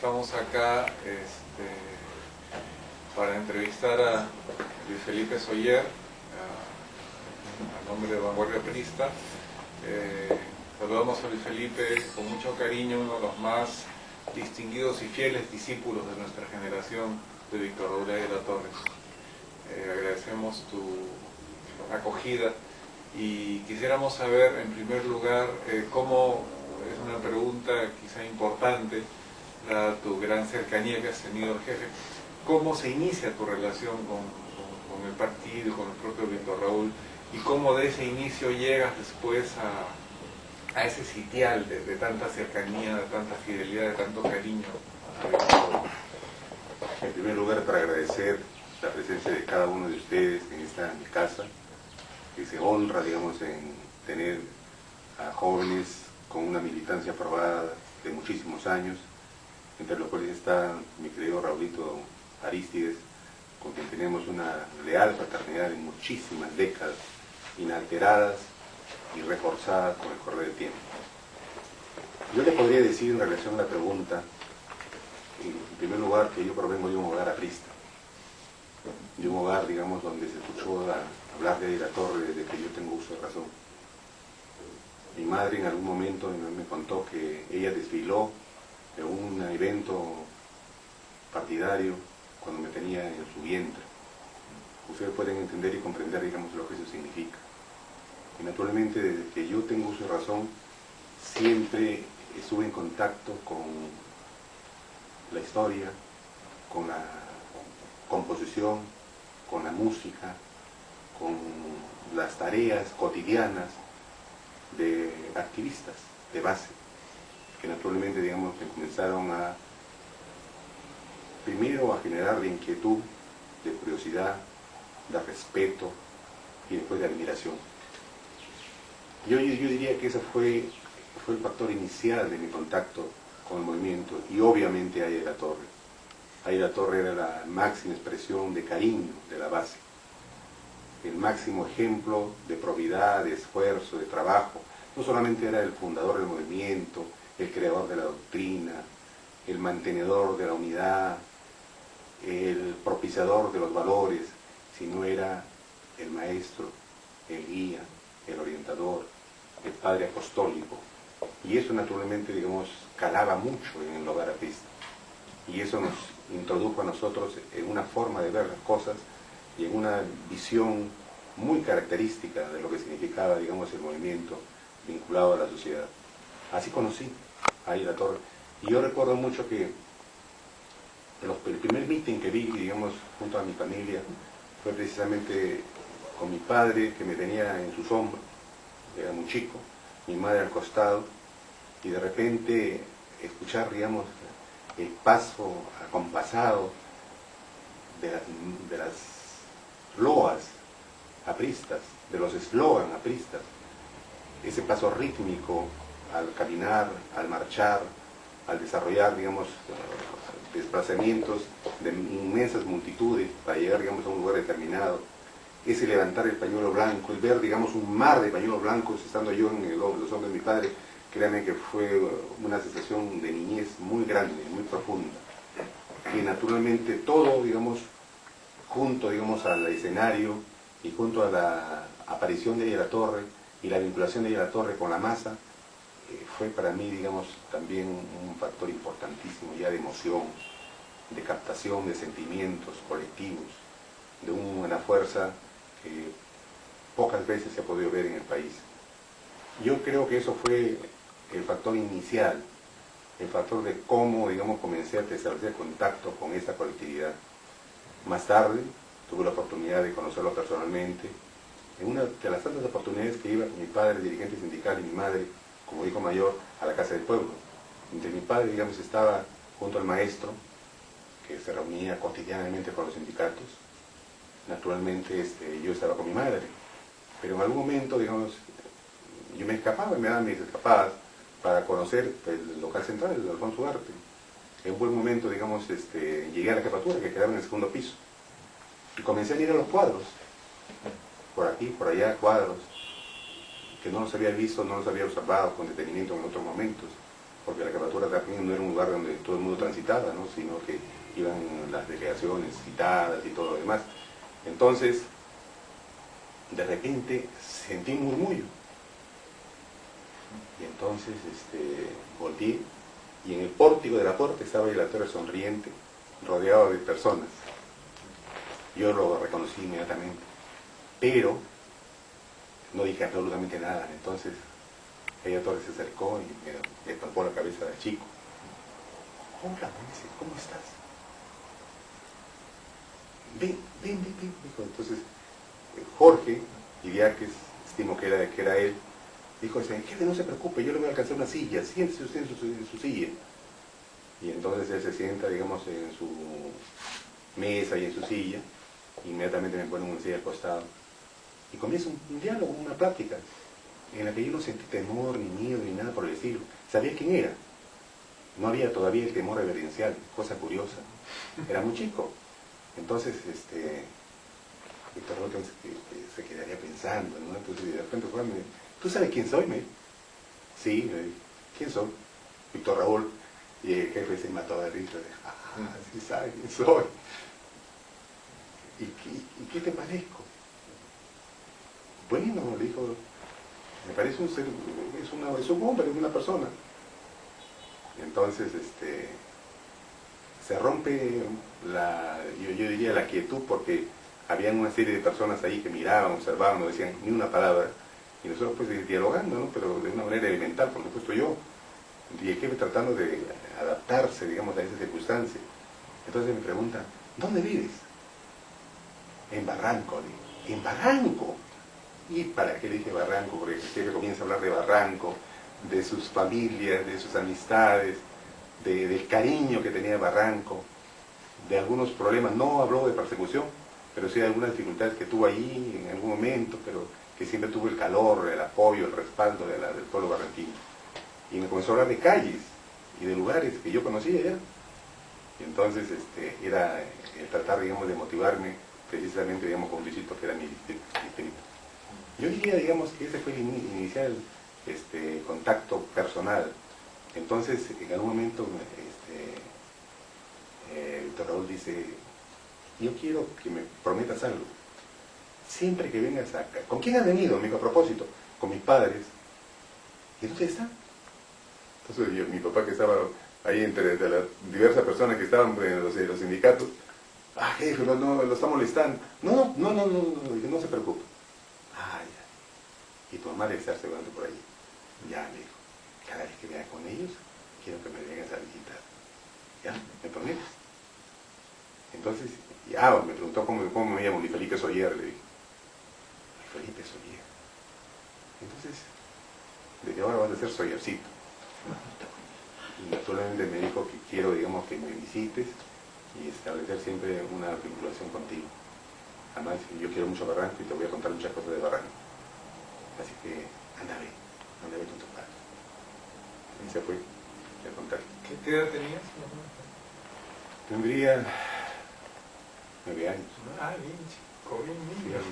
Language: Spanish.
estamos acá para entrevistar a Luis Felipe Soller, a nombre de Vanguardia Aprista. Saludamos a Luis Felipe con mucho cariño, uno de los más distinguidos y fieles discípulos de nuestra generación de Víctor Raúl Ayala Torres. Agradecemos tu acogida y quisiéramos saber, en primer lugar, cómo, es una pregunta quizá importante, dada tu gran cercanía que has tenido al jefe, ¿cómo se inicia tu relación con el partido, con el propio Víctor Raúl, y cómo de ese inicio llegas después a ese sitial de tanta cercanía, de tanta fidelidad, de tanto cariño a Víctor Raúl? En primer lugar, para agradecer la presencia de cada uno de ustedes en esta mi casa, que se honra, digamos, en tener a jóvenes con una militancia probada de muchísimos años, entre los cuales está mi querido Raulito Arístides, con quien tenemos una leal fraternidad de muchísimas décadas, inalteradas y reforzadas con el correr del tiempo. Yo le podría decir en relación a la pregunta, en primer lugar, que yo provengo de un hogar aprista, de un hogar, digamos, donde se escuchó hablar de la Torre desde que yo tengo uso de razón. Mi madre en algún momento me contó que ella desfiló en un evento partidario cuando me tenía en su vientre. Ustedes pueden entender y comprender, digamos, lo que eso significa. Y naturalmente, desde que yo tengo uso de razón, siempre estuve en contacto con la historia, con la composición, con la música, con las tareas cotidianas de activistas de base, que naturalmente, digamos, me comenzaron primero a generar de inquietud, de curiosidad, de respeto y después de admiración. Yo diría que ese fue el factor inicial de mi contacto con el movimiento, y obviamente Ayala Torre. Ayala Torre era la máxima expresión de cariño de la base, el máximo ejemplo de probidad, de esfuerzo, de trabajo. No solamente era el fundador del movimiento, el creador de la doctrina, el mantenedor de la unidad, el propiciador de los valores, sino era el maestro, el guía, el orientador, el padre apostólico. Y eso naturalmente, digamos, calaba mucho en el hogar aprista. Y eso nos introdujo a nosotros en una forma de ver las cosas y en una visión muy característica de lo que significaba, digamos, el movimiento vinculado a la sociedad. Así conocí a Ayala Torre. Y yo recuerdo mucho que el primer meeting que vi, digamos, junto a mi familia, fue precisamente con mi padre, que me tenía en sus hombros, era muy chico, mi madre al costado, y de repente escuchar, digamos, el paso acompasado de las loas apristas, de los eslogan apristas, ese paso rítmico al caminar, al marchar, al desarrollar, digamos, desplazamientos de inmensas multitudes para llegar, digamos, a un lugar determinado, ese levantar el pañuelo blanco, el ver, digamos, un mar de pañuelos blancos estando yo en los hombros de mi padre, créanme que fue una sensación de niñez muy grande, muy profunda. Y naturalmente todo, digamos, junto, digamos, al escenario y junto a la aparición de Ayala Torre y la vinculación de Ayala Torre con la masa, fue para mí, digamos, también un factor importantísimo ya de emoción, de captación de sentimientos colectivos, de una fuerza que pocas veces se ha podido ver en el país. Yo creo que eso fue el factor inicial, el factor de cómo, digamos, comencé a establecer contacto con esta colectividad. Más tarde tuve la oportunidad de conocerlo personalmente, en una de las tantas oportunidades que iba con mi padre, dirigente sindical, y mi madre, como hijo mayor, a la Casa del Pueblo. Entre mi padre, digamos, estaba junto al maestro, que se reunía cotidianamente con los sindicatos. Naturalmente yo estaba con mi madre, pero en algún momento, digamos, yo me escapaba, me daban mis escapadas para conocer el local central, el Alfonso Ugarte. En un buen momento, digamos, llegué a la jefatura, que quedaba en el segundo piso, y comencé a mirar los cuadros, por aquí, por allá, cuadros, que no los había visto, no los había observado con detenimiento en otros momentos. porque la jefatura también no era un lugar donde todo el mundo transitaba, ¿no? Sino que iban las delegaciones citadas y todo lo demás. Entonces, de repente sentí un murmullo. Y entonces volteé, y en el pórtico de la puerta estaba el actor sonriente, rodeado de personas. Yo lo reconocí inmediatamente, pero no dije absolutamente nada. Entonces, ella Torres se acercó y me palpó la cabeza del chico. Hola, me dice, ¿cómo estás? Ven, dijo. Entonces, Jorge Idiáquez, estimo que era él, dijo, jefe, no se preocupe, yo le voy a alcanzar una silla, siéntese usted en su silla. Y entonces él se sienta, digamos, en su mesa y en su silla, inmediatamente me pone una silla al costado, y comienza un diálogo, una plática, en la que yo no sentí temor, ni miedo, ni nada por el estilo. Sabía quién era. No había todavía el temor reverencial, cosa curiosa. Era muy chico. Entonces, Víctor Raúl se quedaría pensando, ¿no? Entonces, de repente, Juan me dice, ¿tú sabes quién soy? Me? Sí, me dijo, ¿quién soy? Víctor Raúl. Y el jefe se mató de risa. Sí sabe quién soy. ¿Y qué te parezco? Bueno, le dijo, me parece un ser, es un hombre, es una persona. Entonces, se rompe yo diría la quietud, porque habían una serie de personas ahí que miraban, observaban, no decían ni una palabra, y nosotros pues dialogando, ¿no? Pero de una manera elemental, por supuesto yo, y el jefe tratando de adaptarse, digamos, a esa circunstancia. Entonces me pregunta, ¿dónde vives? En Barranco, digo. ¿En Barranco? ¿Y para qué le dije Barranco? Porque el jefe comienza a hablar de Barranco, de sus familias, de sus amistades, del cariño que tenía Barranco, de algunos problemas. No habló de persecución, pero sí de algunas dificultades que tuvo ahí en algún momento, pero que siempre tuvo el calor, el apoyo, el respaldo del pueblo barranquino. Y me comenzó a hablar de calles y de lugares que yo conocía ya. Y entonces era el tratar, digamos, de motivarme precisamente, digamos, con Luisito, que era mi distrito. Yo diría, digamos, que ese fue el inicial contacto personal. Entonces, en algún momento, Víctor Raúl dice, yo quiero que me prometas algo. Siempre que vengas acá, ¿con quién has venido? Me dijo, a propósito, con mis padres. ¿Y dónde están? Entonces mi papá, que estaba ahí entre las diversas personas que estaban en los sindicatos, jefe, no, lo está molestando. No, no se preocupe. Ya. Y tu mamá debe estar seguramente por ahí. Ya, me dijo, cada vez que vea con ellos, quiero que me vengas a visitar. ¿Ya? ¿Me prometes? Entonces, me preguntó cómo me llamo, Luis Felipe Soller, le dije. Luis Felipe Soller. Entonces, desde ahora vas a ser Soyercito. Y naturalmente me dijo que quiero, digamos, que me visites y establecer siempre una vinculación contigo. Además, yo quiero mucho Barranco y te voy a contar muchas cosas de Barranco. Así que, anda a ver con tu padre. Y se fue a contar. ¿Qué edad tenías? Tendría 9 años. Bien chico, bien niño. Sí,